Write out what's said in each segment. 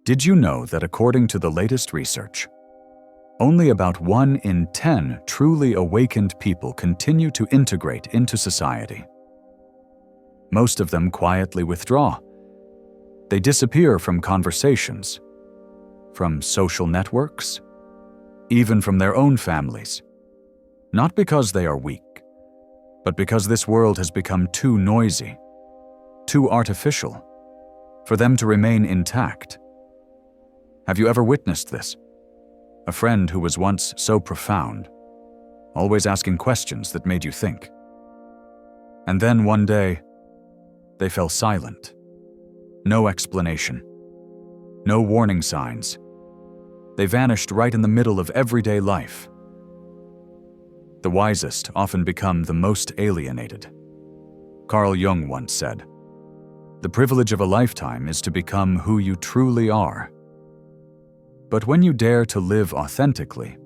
Did you know that according to the latest research, only about 1 in 10 truly awakened people continue to integrate into society? Most of them quietly withdraw. They disappear from conversations, from social networks, even from their own families. Not because they are weak, but because this world has become too noisy, too artificial, for them to remain intact. Have you ever witnessed this? A friend who was once so profound, always asking questions that made you think. And then one day, they fell silent. No explanation. No warning signs. They vanished right in the middle of everyday life. The wisest often become the most alienated. Carl Jung once said, "The privilege of a lifetime is to become who you truly are." But when you dare to live authentically,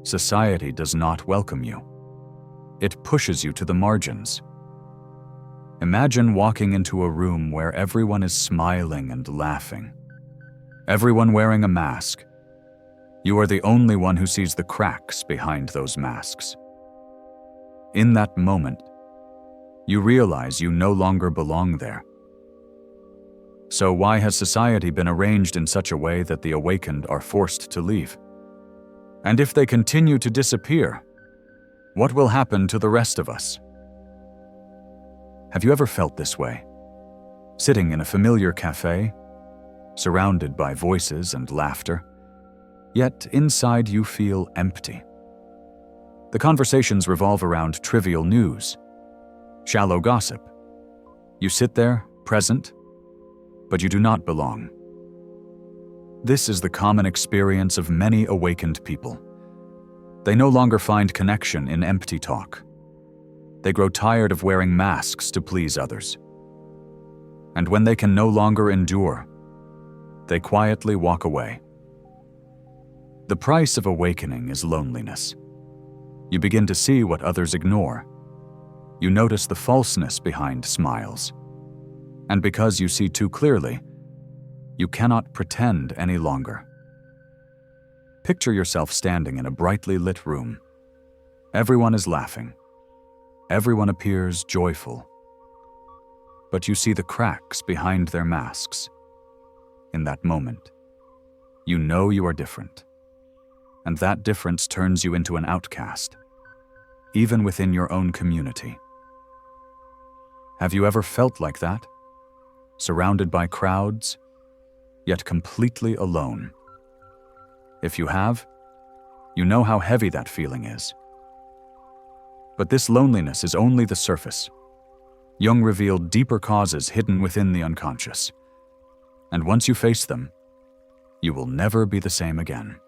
society does not welcome you. It pushes you to the margins. Imagine walking into a room where everyone is smiling and laughing. Everyone wearing a mask. You are the only one who sees the cracks behind those masks. In that moment, you realize you no longer belong there. So why has society been arranged in such a way that the awakened are forced to leave? And if they continue to disappear, what will happen to the rest of us? Have you ever felt this way? Sitting in a familiar cafe, surrounded by voices and laughter, yet inside you feel empty. The conversations revolve around trivial news, shallow gossip. You sit there, present, but you do not belong. This is the common experience of many awakened people. They no longer find connection in empty talk. They grow tired of wearing masks to please others. And when they can no longer endure, they quietly walk away. The price of awakening is loneliness. You begin to see what others ignore. You notice the falseness behind smiles. And because you see too clearly, you cannot pretend any longer. Picture yourself standing in a brightly lit room. Everyone is laughing. Everyone appears joyful. But you see the cracks behind their masks. In that moment, you know you are different. And that difference turns you into an outcast, even within your own community. Have you ever felt like that? Surrounded by crowds, yet completely alone. If you have, you know how heavy that feeling is. But this loneliness is only the surface. Jung revealed deeper causes hidden within the unconscious. And once you face them, you will never be the same again.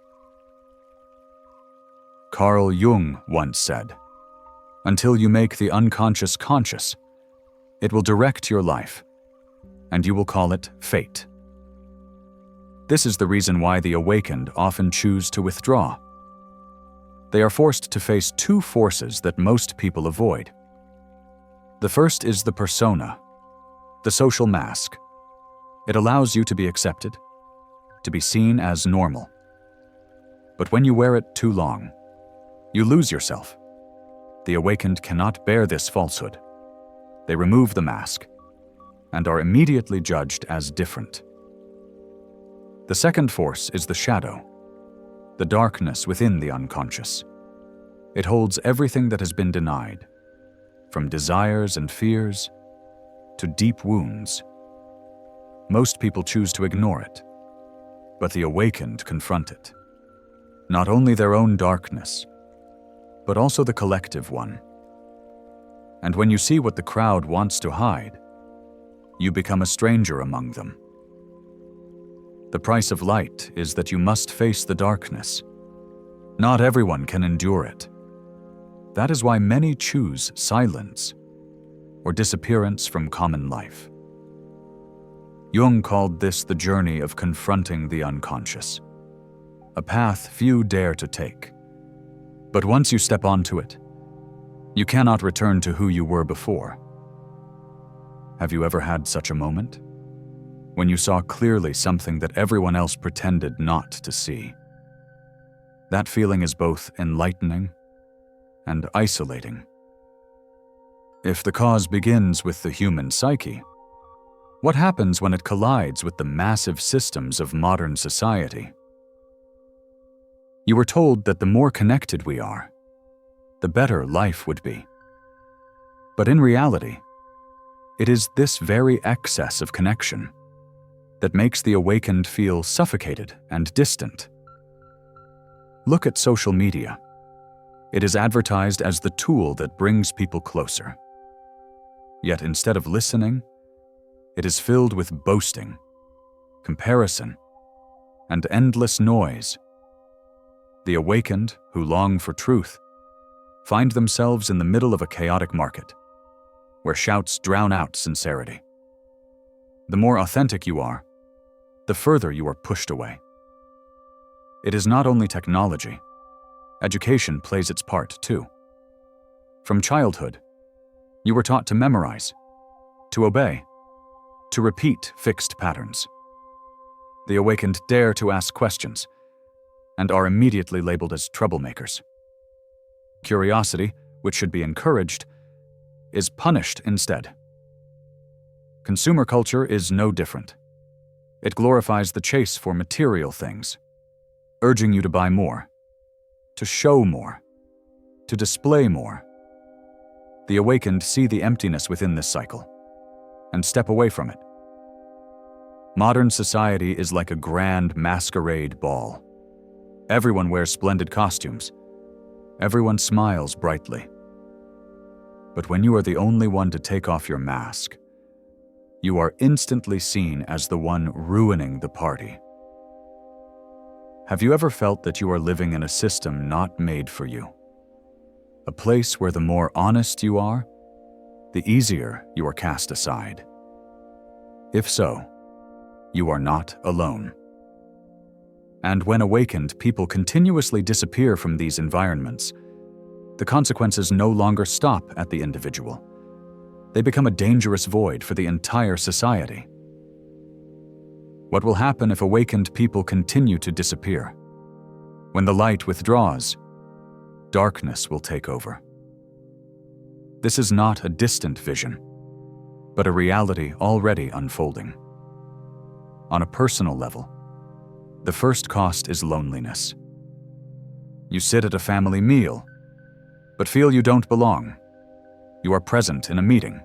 Carl Jung once said, "Until you make the unconscious conscious, it will direct your life, and you will call it fate." This is the reason why the awakened often choose to withdraw. They are forced to face two forces that most people avoid. The first is the persona, the social mask. It allows you to be accepted, to be seen as normal. But when you wear it too long, you lose yourself. The awakened cannot bear this falsehood. They remove the mask and are immediately judged as different. The second force is the shadow, the darkness within the unconscious. It holds everything that has been denied, from desires and fears to deep wounds. Most people choose to ignore it, but the awakened confront it. Not only their own darkness, but also the collective one. And when you see what the crowd wants to hide, you become a stranger among them. The price of light is that you must face the darkness. Not everyone can endure it. That is why many choose silence or disappearance from common life. Jung called this the journey of confronting the unconscious, a path few dare to take. But once you step onto it, you cannot return to who you were before. Have you ever had such a moment? when you saw clearly something that everyone else pretended not to see. That feeling is both enlightening and isolating. If the cause begins with the human psyche, what happens when it collides with the massive systems of modern society? You were told that the more connected we are, the better life would be. But in reality, it is this very excess of connection that makes the awakened feel suffocated and distant. Look at social media. It is advertised as the tool that brings people closer. Yet instead of listening, it is filled with boasting, comparison, and endless noise. The awakened, who long for truth, find themselves in the middle of a chaotic market, where shouts drown out sincerity. The more authentic you are, the further you are pushed away. It is not only technology. Education plays its part too. From childhood, you were taught to memorize, to obey, to repeat fixed patterns. The awakened dare to ask questions and are immediately labeled as troublemakers. Curiosity, which should be encouraged, is punished instead. Consumer culture is no different. It glorifies the chase for material things, urging you to buy more, to show more, to display more. The awakened see the emptiness within this cycle and step away from it. Modern society is like a grand masquerade ball. Everyone wears splendid costumes. Everyone smiles brightly. But when you are the only one to take off your mask, you are instantly seen as the one ruining the party. Have you ever felt that you are living in a system not made for you? A place where the more honest you are, the easier you are cast aside. If so, you are not alone. And when awakened, people continuously disappear from these environments. The consequences no longer stop at the individual. They become a dangerous void for the entire society. What will happen if awakened people continue to disappear? When the light withdraws, darkness will take over. This is not a distant vision, but a reality already unfolding. On a personal level, the first cost is loneliness. You sit at a family meal, but feel you don't belong. You are present in a meeting,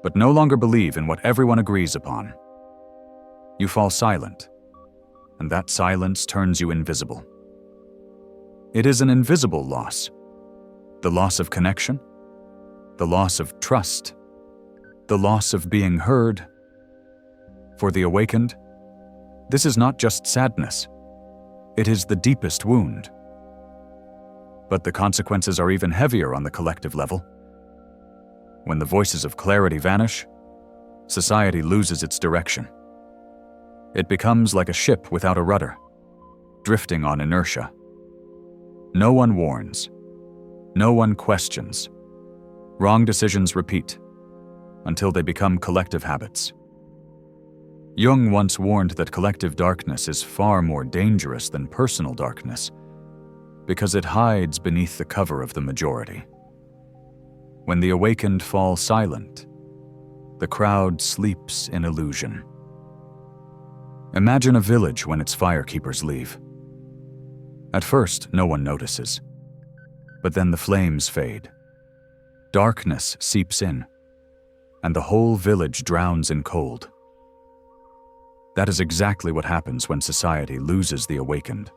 but no longer believe in what everyone agrees upon. You fall silent, and that silence turns you invisible. It is an invisible loss. The loss of connection, the loss of trust, the loss of being heard. For the awakened, this is not just sadness. It is the deepest wound. But the consequences are even heavier on the collective level. When the voices of clarity vanish, society loses its direction. It becomes like a ship without a rudder, drifting on inertia. No one warns. No one questions. Wrong decisions repeat until they become collective habits. Jung once warned that collective darkness is far more dangerous than personal darkness because it hides beneath the cover of the majority. When the awakened fall silent, the crowd sleeps in illusion. Imagine a village when its firekeepers leave. At first, no one notices, but then the flames fade. Darkness seeps in, and the whole village drowns in cold. That is exactly what happens when society loses the awakened.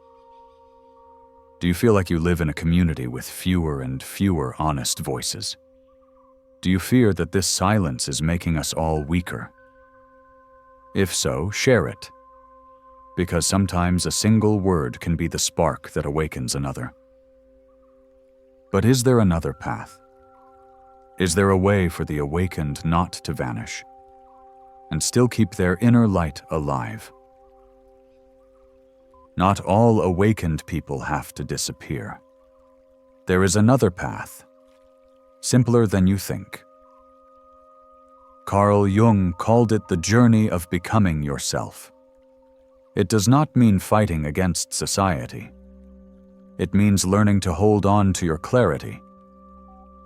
Do you feel like you live in a community with fewer and fewer honest voices? Do you fear that this silence is making us all weaker? If so, share it, because sometimes a single word can be the spark that awakens another. But is there another path? Is there a way for the awakened not to vanish and still keep their inner light alive? Not all awakened people have to disappear. There is another path, simpler than you think. Carl Jung called it the journey of becoming yourself. It does not mean fighting against society. It means learning to hold on to your clarity,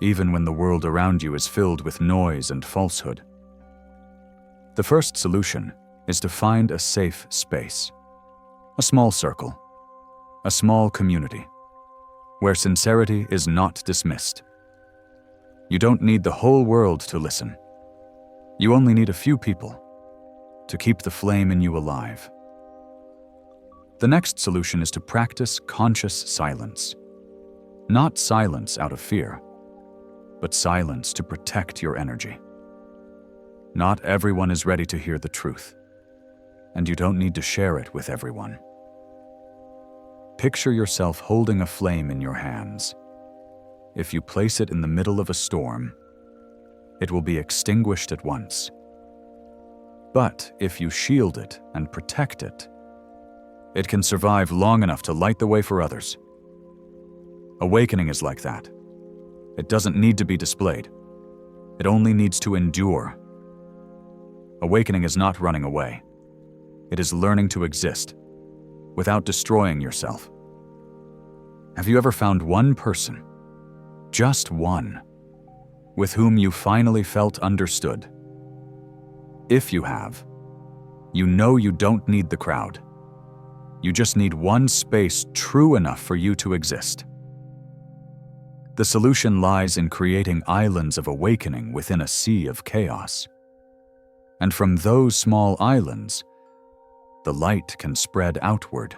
even when the world around you is filled with noise and falsehood. The first solution is to find a safe space, a small circle, a small community, where sincerity is not dismissed. You don't need the whole world to listen. You only need a few people to keep the flame in you alive. The next solution is to practice conscious silence. Not silence out of fear, but silence to protect your energy. Not everyone is ready to hear the truth, and you don't need to share it with everyone. Picture yourself holding a flame in your hands. If you place it in the middle of a storm, it will be extinguished at once. But if you shield it and protect it, it can survive long enough to light the way for others. Awakening is like that. It doesn't need to be displayed. It only needs to endure. Awakening is not running away. It is learning to exist without destroying yourself. Have you ever found one person, just one, with whom you finally felt understood? If you have, you know you don't need the crowd. You just need one space true enough for you to exist. The solution lies in creating islands of awakening within a sea of chaos. And from those small islands, the light can spread outward.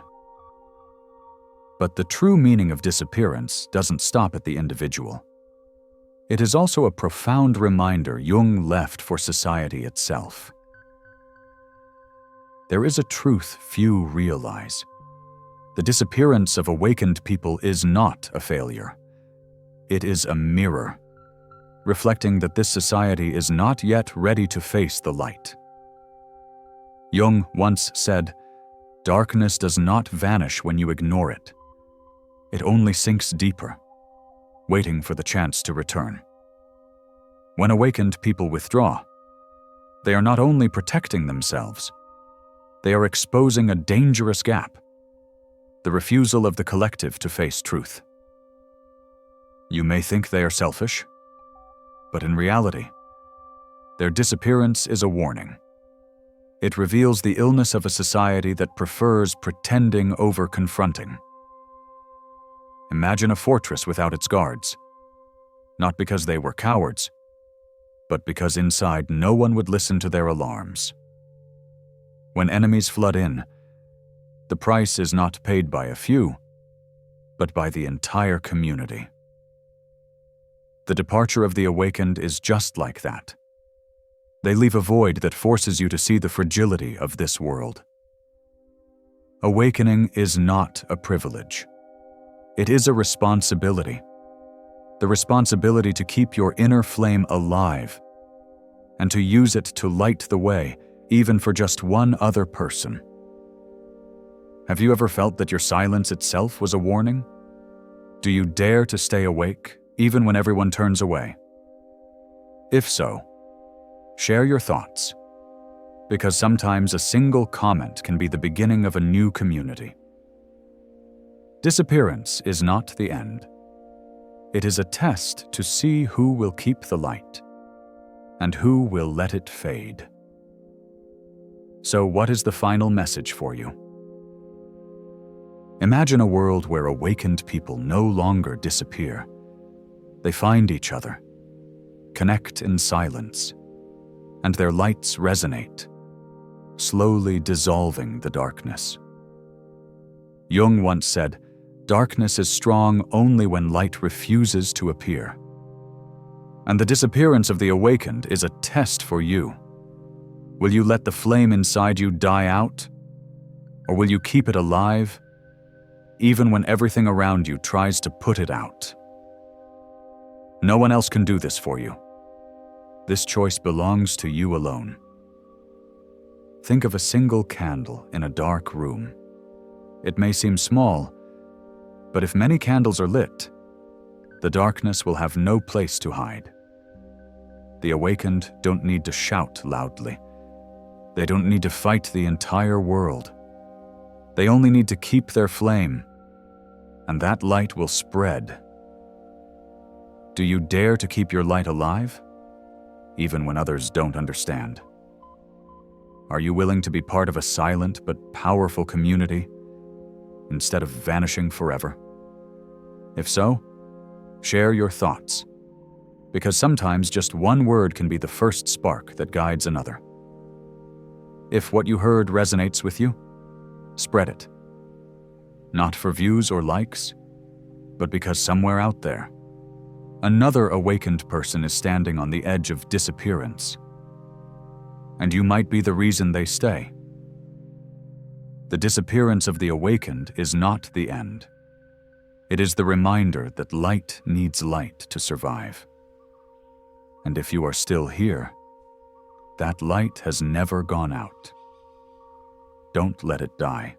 But the true meaning of disappearance doesn't stop at the individual. It is also a profound reminder Jung left for society itself. There is a truth few realize. The disappearance of awakened people is not a failure. It is a mirror, reflecting that this society is not yet ready to face the light. Jung once said, "Darkness does not vanish when you ignore it. It only sinks deeper, waiting for the chance to return." When awakened people withdraw, they are not only protecting themselves, they are exposing a dangerous gap, the refusal of the collective to face truth. You may think they are selfish, but in reality, their disappearance is a warning. It reveals the illness of a society that prefers pretending over confronting. Imagine a fortress without its guards, not because they were cowards, but because inside no one would listen to their alarms. When enemies flood in, the price is not paid by a few, but by the entire community. The departure of the awakened is just like that. They leave a void that forces you to see the fragility of this world. Awakening is not a privilege. It is a responsibility. The responsibility to keep your inner flame alive and to use it to light the way, even for just one other person. Have you ever felt that your silence itself was a warning? Do you dare to stay awake, even when everyone turns away? If so, share your thoughts, because sometimes a single comment can be the beginning of a new community. Disappearance is not the end. It is a test to see who will keep the light and who will let it fade. So what is the final message for you? Imagine a world where awakened people no longer disappear. They find each other, connect in silence, and their lights resonate, slowly dissolving the darkness. Jung once said, "Darkness is strong only when light refuses to appear." And the disappearance of the awakened is a test for you. Will you let the flame inside you die out? Or will you keep it alive, even when everything around you tries to put it out? No one else can do this for you. This choice belongs to you alone. Think of a single candle in a dark room. It may seem small, but if many candles are lit, the darkness will have no place to hide. The awakened don't need to shout loudly. They don't need to fight the entire world. They only need to keep their flame, and that light will spread. Do you dare to keep your light alive, even when others don't understand? Are you willing to be part of a silent but powerful community instead of vanishing forever? If so, share your thoughts, because sometimes just one word can be the first spark that guides another. If what you heard resonates with you, spread it. Not for views or likes, but because somewhere out there, another awakened person is standing on the edge of disappearance, and you might be the reason they stay. The disappearance of the awakened is not the end. It is the reminder that light needs light to survive. And if you are still here, that light has never gone out. Don't let it die.